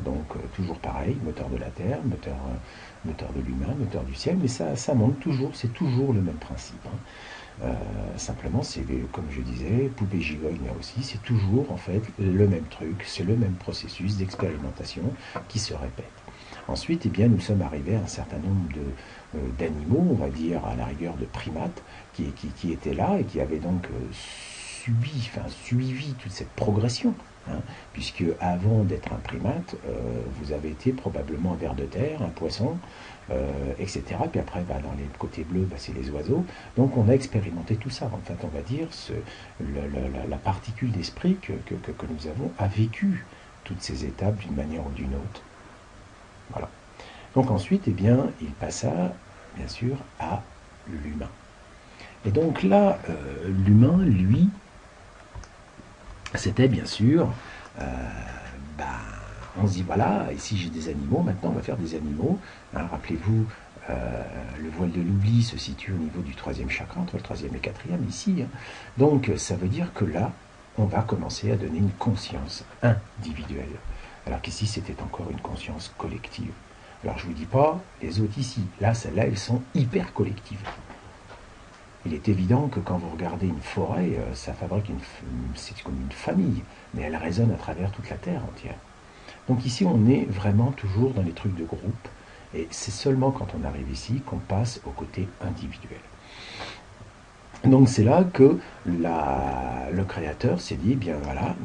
Donc, toujours pareil, moteur de la Terre, moteur de l'humain, moteur du ciel, mais ça monte toujours, c'est toujours le même principe. Simplement, c'est comme je disais, poupée gigogne là aussi, c'est toujours en fait le même truc, c'est le même processus d'expérimentation qui se répète. Ensuite, eh bien, nous sommes arrivés à un certain nombre d'animaux, on va dire à la rigueur de primates, qui étaient là et qui avaient donc suivi toute cette progression, puisque avant d'être un primate, vous avez été probablement un ver de terre, un poisson, etc. Puis après, dans les côtés bleus, c'est les oiseaux. Donc on a expérimenté tout ça. En fait, on va dire, la particule d'esprit que nous avons a vécu toutes ces étapes d'une manière ou d'une autre. Voilà. Donc ensuite, eh bien, il passa, bien sûr, à l'humain. Et donc là, l'humain, lui, c'était bien sûr, on se dit voilà, ici j'ai des animaux, maintenant on va faire des animaux. Rappelez-vous, le voile de l'oubli se situe au niveau du troisième chakra, entre le troisième et le quatrième, ici. Donc ça veut dire que là, on va commencer à donner une conscience individuelle. Alors qu'ici, c'était encore une conscience collective. Alors je ne vous dis pas les autres ici. Là, celles-là, elles sont hyper collectives. Il est évident que quand vous regardez une forêt, ça fabrique c'est comme une famille, mais elle résonne à travers toute la Terre entière. Donc ici, on est vraiment toujours dans les trucs de groupe, et c'est seulement quand on arrive ici qu'on passe au côté individuel. Donc c'est là que le créateur s'est dit, bien voilà,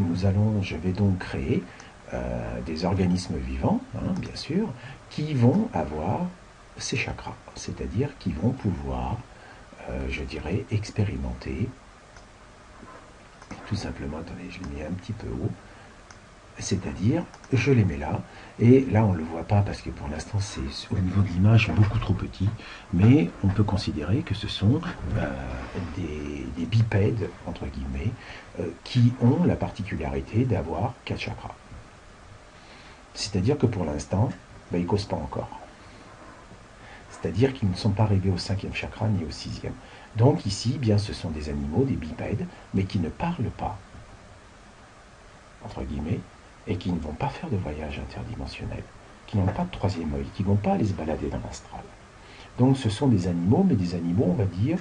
je vais donc créer des organismes vivants, bien sûr, qui vont avoir ces chakras, c'est-à-dire qui vont pouvoir je dirais, expérimenter, tout simplement, attendez, je l'ai mis un petit peu haut, c'est-à-dire, je les mets là, et là on ne le voit pas parce que pour l'instant c'est au niveau de l'image beaucoup trop petit, mais on peut considérer que ce sont des bipèdes, entre guillemets, qui ont la particularité d'avoir 4 chakras. C'est-à-dire que pour l'instant, ils ne causent pas encore. c'est-à-dire qu'ils ne sont pas arrivés au 5e chakra ni au 6e. Donc ici, eh bien, ce sont des animaux, des bipèdes, mais qui ne parlent pas, entre guillemets, et qui ne vont pas faire de voyage interdimensionnel, qui n'ont pas de troisième œil, qui ne vont pas aller se balader dans l'astral. Donc ce sont des animaux, mais des animaux, on va dire,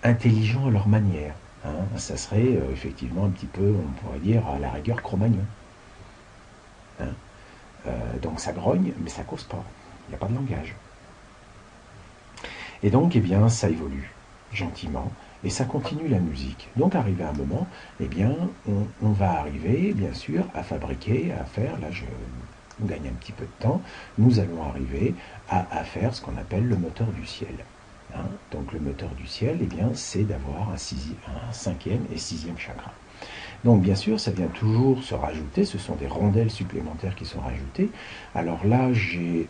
intelligents à leur manière. Hein. Ça serait effectivement un petit peu, on pourrait dire, à la rigueur, Cro-Magnon. Hein. Donc ça grogne, mais ça cause pas. Il n'y a pas de langage. Et donc, eh bien, ça évolue gentiment, et ça continue la musique. Donc, arrivé à un moment, eh bien, on va arriver, bien sûr, à fabriquer, à faire, là, je gagne un petit peu de temps, nous allons arriver à faire ce qu'on appelle le moteur du ciel. Hein. Donc, le moteur du ciel, eh bien, c'est d'avoir un 5e et 6e chakra. Donc, bien sûr, ça vient toujours se rajouter, ce sont des rondelles supplémentaires qui sont rajoutées. Alors là, j'ai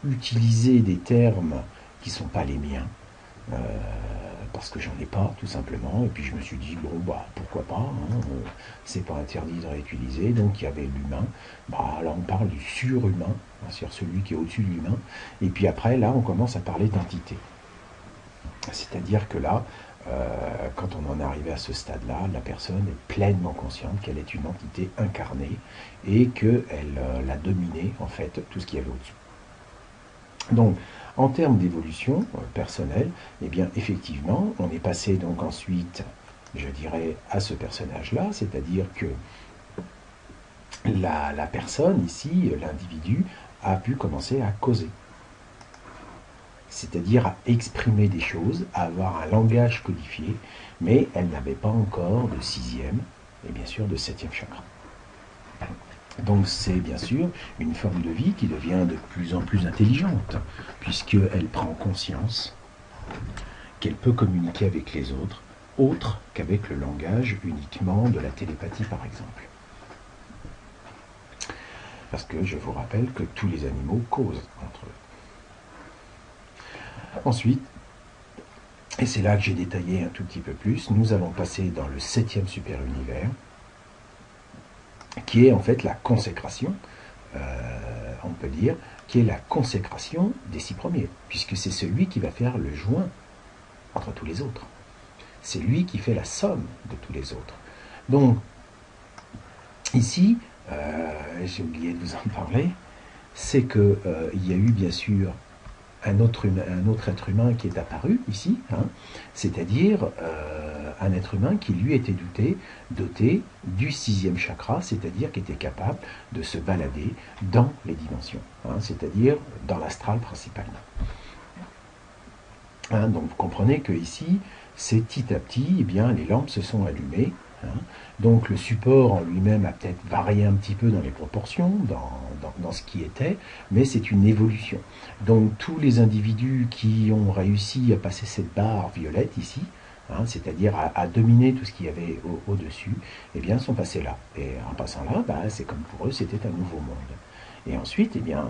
utilisé des termes qui ne sont pas les miens, parce que j'en ai pas, tout simplement, et puis je me suis dit, bon, bah, pourquoi pas, hein, c'est pas interdit de réutiliser, donc il y avait l'humain, bah, là on parle du surhumain, hein, c'est-à-dire celui qui est au-dessus de l'humain, et puis après, là, on commence à parler d'entité. C'est-à-dire que là, quand on en est arrivé à ce stade-là, la personne est pleinement consciente qu'elle est une entité incarnée, et qu'elle a dominé, en fait, tout ce qu'il y avait au-dessus. Donc, en termes d'évolution personnelle, eh bien, effectivement, on est passé donc ensuite, je dirais, à ce personnage-là, c'est-à-dire que la personne, ici, l'individu, a pu commencer à causer. C'est-à-dire à exprimer des choses, à avoir un langage codifié, mais elle n'avait pas encore de 6e et bien sûr de 7e chakra. Donc c'est bien sûr une forme de vie qui devient de plus en plus intelligente, puisqu'elle prend conscience qu'elle peut communiquer avec les autres, autre qu'avec le langage uniquement de la télépathie par exemple. Parce que je vous rappelle que tous les animaux causent entre eux. Ensuite, et c'est là que j'ai détaillé un tout petit peu plus, nous allons passer dans le 7e super univers, qui est en fait la consécration, on peut dire, qui est la consécration des 6 premiers, puisque c'est celui qui va faire le joint entre tous les autres. C'est lui qui fait la somme de tous les autres. Donc, ici, j'ai oublié de vous en parler, c'est qu'il y a eu bien sûr un autre être humain qui est apparu ici, hein, c'est-à-dire un être humain qui lui était doté du 6e chakra, c'est-à-dire qui était capable de se balader dans les dimensions, hein, c'est-à-dire dans l'astral principalement. Hein, donc vous comprenez que ici, c'est petit à petit, eh bien, les lampes se sont allumées. Hein, donc le support en lui-même a peut-être varié un petit peu dans les proportions, dans ce qui était, mais c'est une évolution. Donc tous les individus qui ont réussi à passer cette barre violette ici, hein, c'est-à-dire à dominer tout ce qu'il y avait au-dessus, eh bien sont passés là. Et en passant là, bah, c'est comme pour eux, c'était un nouveau monde. Et ensuite, eh bien,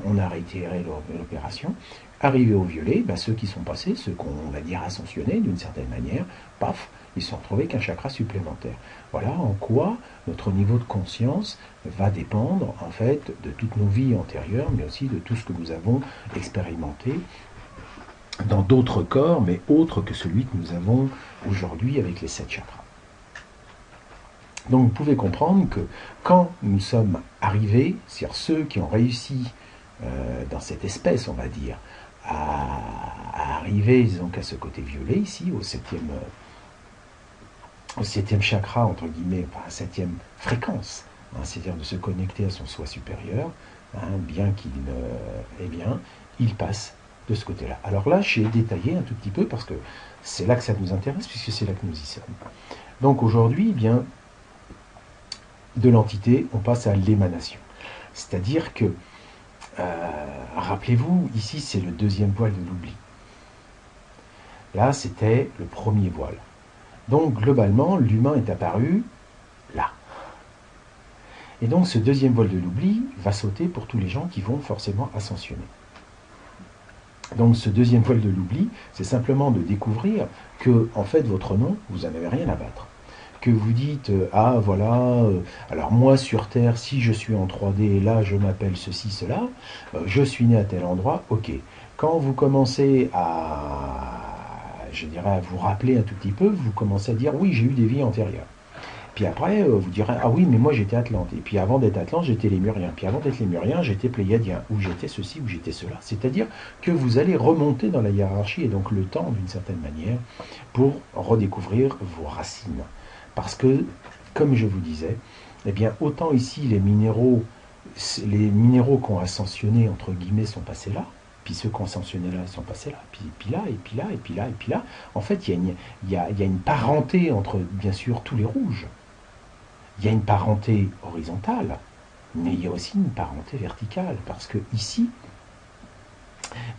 on a réitéré l'opération. Arrivé au violet, bah, ceux qui sont passés, ceux qu'on va dire ascensionnés d'une certaine manière, paf, ils se sont retrouvés qu'un chakra supplémentaire. Voilà en quoi notre niveau de conscience va dépendre en fait de toutes nos vies antérieures, mais aussi de tout ce que nous avons expérimenté dans d'autres corps, mais autres que celui que nous avons aujourd'hui avec les 7 chakras. Donc vous pouvez comprendre que quand nous sommes arrivés, c'est-à-dire ceux qui ont réussi dans cette espèce, on va dire, à arriver donc à ce côté violet ici, au 7e chakra, entre guillemets, enfin, 7e fréquence, hein, c'est-à-dire de se connecter à son soi supérieur, hein, bien qu'il il passe de ce côté-là. Alors là, j'ai détaillé un tout petit peu parce que c'est là que ça nous intéresse, puisque c'est là que nous y sommes. Donc aujourd'hui, eh bien, de l'entité, on passe à l'émanation. C'est-à-dire que, rappelez-vous, ici c'est le 2e voile de l'oubli. Là, c'était le 1er voile. Donc, globalement, l'humain est apparu là. Et donc, ce 2e voile de l'oubli va sauter pour tous les gens qui vont forcément ascensionner. Donc, ce 2e voile de l'oubli, c'est simplement de découvrir que, en fait, votre nom, vous n'en avez rien à battre. Que vous dites, ah voilà, alors moi sur Terre, si je suis en 3D, là je m'appelle ceci, cela, je suis né à tel endroit, ok. Quand vous commencez je dirais, à vous rappeler un tout petit peu, vous commencez à dire oui, j'ai eu des vies antérieures. Puis après, vous direz ah oui, mais moi j'étais Atlante. Et puis avant d'être Atlante, j'étais Lémurien. Puis avant d'être Lémurien, j'étais Pléiadien. Ou j'étais ceci, ou j'étais cela. C'est-à-dire que vous allez remonter dans la hiérarchie et donc le temps, d'une certaine manière, pour redécouvrir vos racines. Parce que, comme je vous disais, eh bien, autant ici les minéraux qu'ont ascensionné, entre guillemets, sont passés là, puis ceux qui ont ascensionné là, ils sont passés là, puis là, et puis là, et puis là, et puis là. En fait, il y a une parenté entre, bien sûr, tous les rouges. Il y a une parenté horizontale, mais il y a aussi une parenté verticale, parce que ici,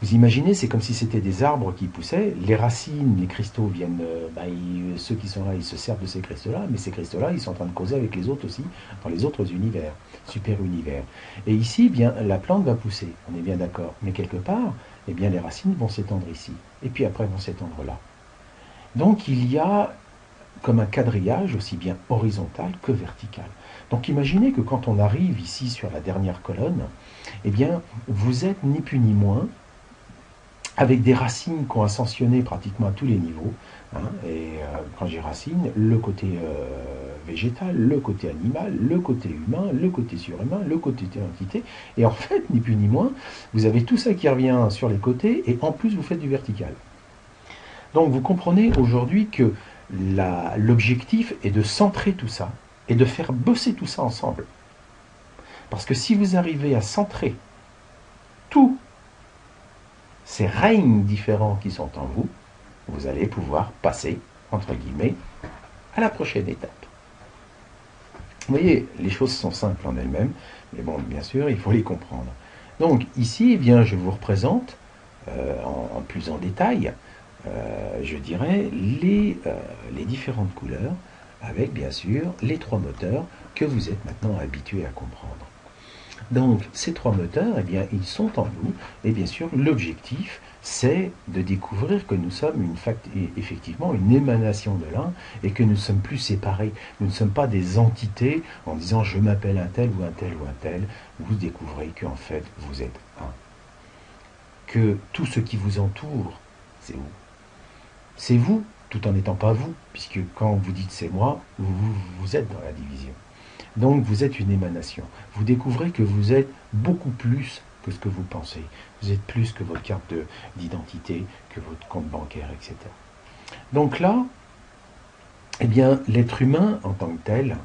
vous imaginez, c'est comme si c'était des arbres qui poussaient, les racines, les cristaux viennent, ceux qui sont là, ils se servent de ces cristaux-là, mais ces cristaux-là, ils sont en train de causer avec les autres aussi, dans les autres univers, super-univers. Et ici, eh bien, la plante va pousser, on est bien d'accord, mais quelque part, eh bien, les racines vont s'étendre ici, et puis après vont s'étendre là. Donc il y a comme un quadrillage aussi bien horizontal que vertical. Donc imaginez que quand on arrive ici sur la dernière colonne, eh bien, vous êtes ni plus ni moins avec des racines qui ont ascensionné pratiquement à tous les niveaux. Et quand j'ai racines, le côté végétal, le côté animal, le côté humain, le côté surhumain, le côté entité. Et en fait, ni plus ni moins, vous avez tout ça qui revient sur les côtés et en plus vous faites du vertical. Donc vous comprenez aujourd'hui que l'objectif est de centrer tout ça et de faire bosser tout ça ensemble. Parce que si vous arrivez à centrer tous ces règnes différents qui sont en vous, vous allez pouvoir passer, entre guillemets, à la prochaine étape. Vous voyez, les choses sont simples en elles-mêmes, mais bon, bien sûr, il faut les comprendre. Donc ici, eh bien, je vous représente, en plus en détail, je dirais, les différentes couleurs, avec bien sûr les trois moteurs que vous êtes maintenant habitués à comprendre. Donc ces trois moteurs, eh bien, ils sont en nous, et bien sûr l'objectif, c'est de découvrir que nous sommes effectivement une émanation de l'un, et que nous ne sommes plus séparés. Nous ne sommes pas des entités en disant je m'appelle un tel ou un tel ou un tel. Vous découvrez qu'en fait vous êtes un. Que tout ce qui vous entoure, c'est vous. C'est vous, tout en n'étant pas vous, puisque quand vous dites c'est moi, vous êtes dans la division. Donc vous êtes une émanation. Vous découvrez que vous êtes beaucoup plus que ce que vous pensez. Vous êtes plus que votre carte d'identité, que votre compte bancaire, etc. Donc là, eh bien, l'être humain en tant que tel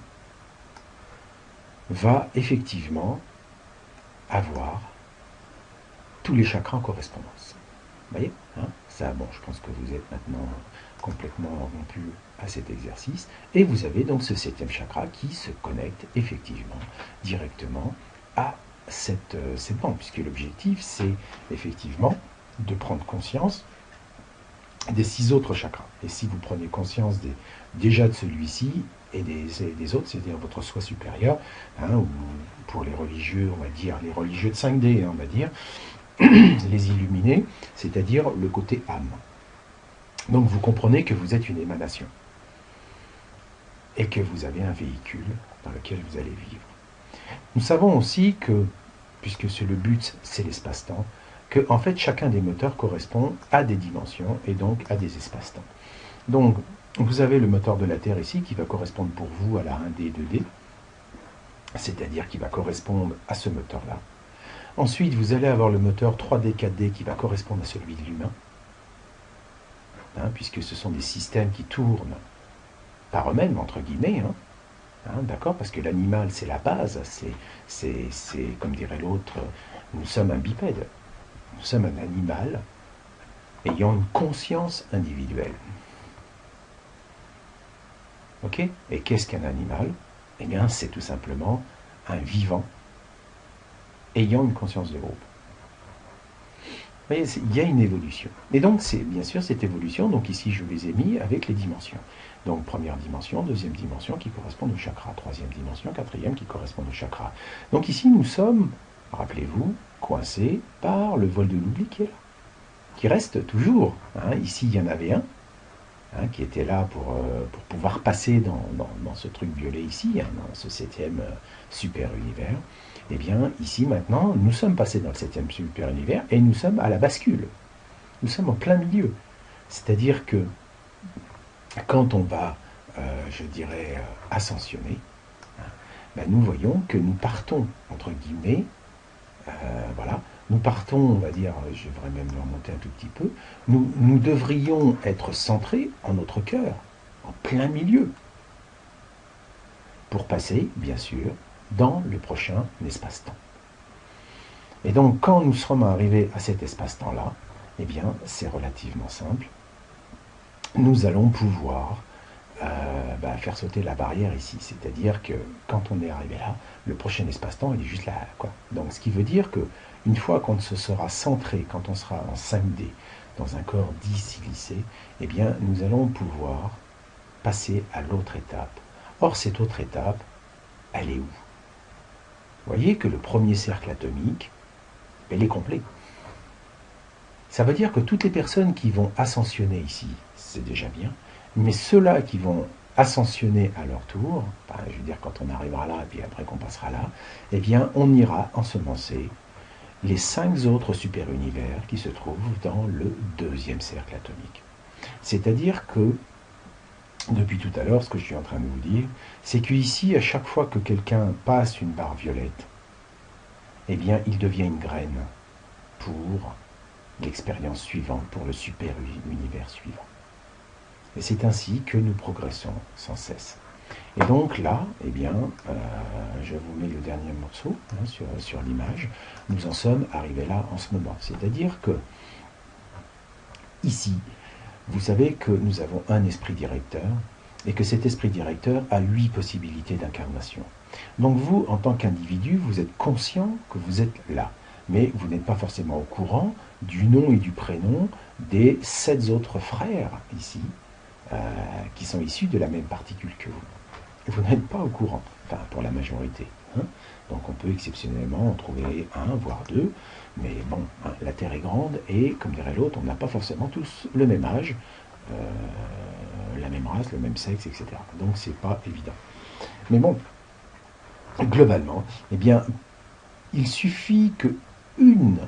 va effectivement avoir tous les chakras en correspondance. Vous voyez, ça, bon, je pense que vous êtes maintenant complètement rompu à cet exercice. Et vous avez donc ce 7e chakra qui se connecte effectivement directement à cette bande, puisque l'objectif, c'est effectivement de prendre conscience des 6 autres chakras. Et si vous prenez conscience déjà de celui-ci et des autres, c'est-à-dire votre soi supérieur, ou pour les religieux, on va dire, les religieux de 5D, on va dire, les illuminés, c'est-à-dire le côté âme. Donc vous comprenez que vous êtes une émanation et que vous avez un véhicule dans lequel vous allez vivre. Nous savons aussi que, puisque le but c'est l'espace-temps, que en fait chacun des moteurs correspond à des dimensions et donc à des espaces-temps. Donc vous avez le moteur de la Terre ici qui va correspondre pour vous à la 1D, 2D, c'est-à-dire qui va correspondre à ce moteur-là. Ensuite, vous allez avoir le moteur 3D, 4D qui va correspondre à celui de l'humain, puisque ce sont des systèmes qui tournent par eux-mêmes, entre guillemets, d'accord, parce que l'animal, c'est la base, c'est, comme dirait l'autre, nous sommes un bipède, nous sommes un animal ayant une conscience individuelle. Ok ? Et qu'est-ce qu'un animal ? Eh bien, c'est tout simplement un vivant ayant une conscience de groupe. Vous voyez, il y a une évolution. Et donc, c'est bien sûr cette évolution, donc ici je les ai mis avec les dimensions. Donc, première dimension, deuxième dimension qui correspondent au chakra, troisième dimension, quatrième qui correspondent au chakra. Donc ici, nous sommes, rappelez-vous, coincés par le vol de l'oubli qui est là, qui reste toujours. Ici, il y en avait un, qui étaient là pour pouvoir passer dans ce truc violet ici, dans ce 7e super univers. Eh bien, ici, maintenant, nous sommes passés dans le 7e super univers et nous sommes à la bascule. Nous sommes en plein milieu. C'est-à-dire que quand on va, je dirais, ascensionner, ben, nous voyons que nous partons, entre guillemets, voilà, nous partons, on va dire, je devrais même le remonter un tout petit peu, nous devrions être centrés en notre cœur, en plein milieu, pour passer, bien sûr, dans le prochain espace-temps. Et donc, quand nous serons arrivés à cet espace-temps-là, eh bien, c'est relativement simple. Nous allons pouvoir faire sauter la barrière ici. C'est-à-dire que quand on est arrivé là, le prochain espace-temps, il est juste là, quoi. Donc, ce qui veut dire que une fois qu'on se sera centré, quand on sera en 5D, dans un corps dit silicé, eh bien, nous allons pouvoir passer à l'autre étape. Or, cette autre étape, elle est où? Vous voyez que le premier cercle atomique, il est complet. Ça veut dire que toutes les personnes qui vont ascensionner ici, c'est déjà bien, mais ceux-là qui vont ascensionner à leur tour, je veux dire quand on arrivera là et puis après qu'on passera là, eh bien on ira ensemencer les 5 autres super-univers qui se trouvent dans le 2e cercle atomique. C'est-à-dire que, depuis tout à l'heure, ce que je suis en train de vous dire, c'est qu'ici, à chaque fois que quelqu'un passe une barre violette, eh bien il devient une graine pour l'expérience suivante, pour le super-univers suivant. Et c'est ainsi que nous progressons sans cesse. Et donc là, eh bien, je vous mets le dernier morceau sur l'image. Nous en sommes arrivés là en ce moment. C'est-à-dire que, ici, vous savez que nous avons un esprit directeur et que cet esprit directeur a 8 possibilités d'incarnation. Donc vous, en tant qu'individu, vous êtes conscient que vous êtes là. Mais vous n'êtes pas forcément au courant du nom et du prénom des 7 autres frères ici, qui sont issus de la même particule que vous. Vous n'êtes pas au courant, enfin pour la majorité. Donc on peut exceptionnellement en trouver 1, voire 2, mais bon, la Terre est grande et, comme dirait l'autre, on n'a pas forcément tous le même âge, la même race, le même sexe, etc. Donc c'est pas évident. Mais bon, globalement, eh bien, il suffit que une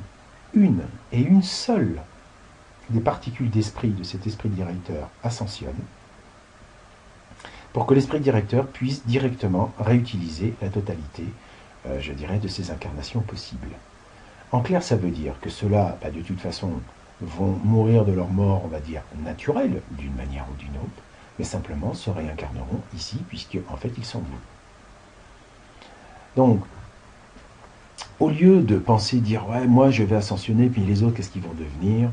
et une seule des particules d'esprit de cet esprit directeur ascensionne pour que l'esprit directeur puisse directement réutiliser la totalité, je dirais, de ces incarnations possibles. En clair, ça veut dire que ceux-là, de toute façon, vont mourir de leur mort, on va dire, naturelle, d'une manière ou d'une autre, mais simplement se réincarneront ici, puisque, en fait, ils sont vous. Donc, au lieu de penser, dire, ouais, moi je vais ascensionner, puis les autres, qu'est-ce qu'ils vont devenir?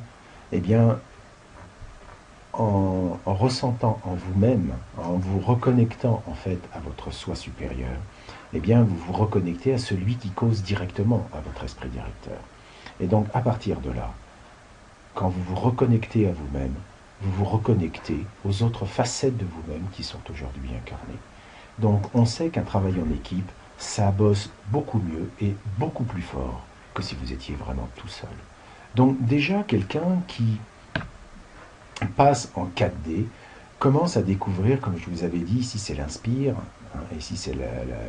Eh bien, en ressentant en vous-même, en vous reconnectant en fait à votre soi supérieur, eh bien, vous vous reconnectez à celui qui cause directement à votre esprit directeur. Et donc, à partir de là, quand vous vous reconnectez à vous-même, vous vous reconnectez aux autres facettes de vous-même qui sont aujourd'hui incarnées. Donc, on sait qu'un travail en équipe, ça bosse beaucoup mieux et beaucoup plus fort que si vous étiez vraiment tout seul. Donc déjà, quelqu'un qui passe en 4D commence à découvrir, comme je vous avais dit, ici c'est l'inspire, et ici c'est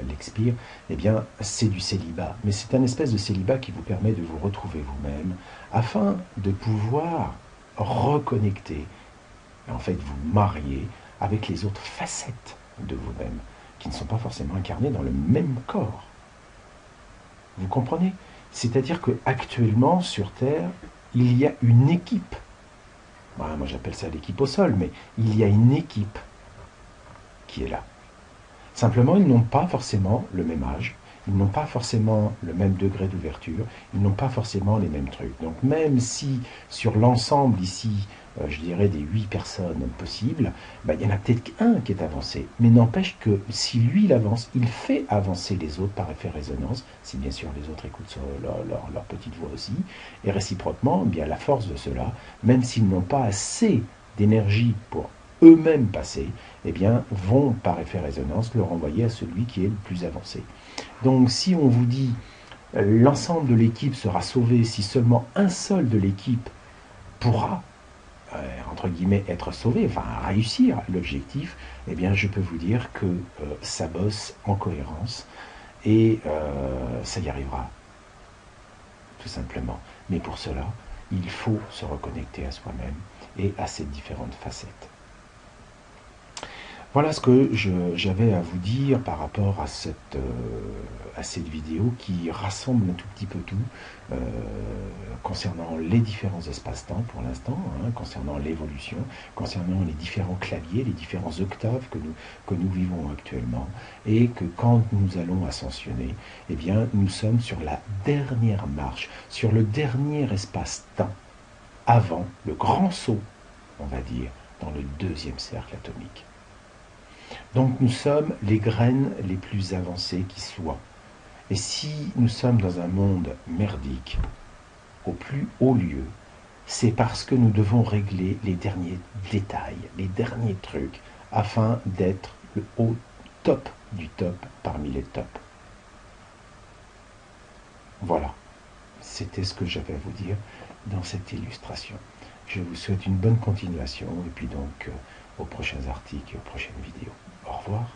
l'expire, eh bien c'est du célibat. Mais c'est un espèce de célibat qui vous permet de vous retrouver vous-même, afin de pouvoir reconnecter, en fait vous marier avec les autres facettes de vous-même, qui ne sont pas forcément incarnées dans le même corps. Vous comprenez? C'est-à-dire qu'actuellement, sur Terre, il y a une équipe. Voilà, moi j'appelle ça l'équipe au sol, mais il y a une équipe qui est là. Simplement, ils n'ont pas forcément le même âge, ils n'ont pas forcément le même degré d'ouverture, ils n'ont pas forcément les mêmes trucs. Donc même si sur l'ensemble ici, je dirais des 8 personnes possibles, il y en a peut-être qu'un qui est avancé. Mais n'empêche que si lui il avance, il fait avancer les autres par effet résonance, si bien sûr les autres écoutent leur petite voix aussi, et réciproquement, bien la force de cela, même s'ils n'ont pas assez d'énergie pour eux-mêmes passer, eh bien, vont par effet résonance le renvoyer à celui qui est le plus avancé. Donc si on vous dit l'ensemble de l'équipe sera sauvé si seulement un seul de l'équipe pourra entre guillemets, être sauvé, enfin réussir l'objectif, eh bien je peux vous dire que ça bosse en cohérence et ça y arrivera, tout simplement. Mais pour cela, il faut se reconnecter à soi-même et à ses différentes facettes. Voilà ce que j'avais à vous dire par rapport à cette vidéo qui rassemble un tout petit peu tout concernant les différents espaces-temps pour l'instant, hein, concernant l'évolution, concernant les différents claviers, les différents octaves que nous vivons actuellement, et que quand nous allons ascensionner, eh bien, nous sommes sur la dernière marche, sur le dernier espace-temps, avant le grand saut, on va dire, dans le deuxième cercle atomique. Donc nous sommes les graines les plus avancées qui soient. Et si nous sommes dans un monde merdique, au plus haut lieu, c'est parce que nous devons régler les derniers détails, les derniers trucs, afin d'être le haut top du top parmi les tops. Voilà, c'était ce que j'avais à vous dire dans cette illustration. Je vous souhaite une bonne continuation et puis donc aux prochains articles et aux prochaines vidéos. Au revoir.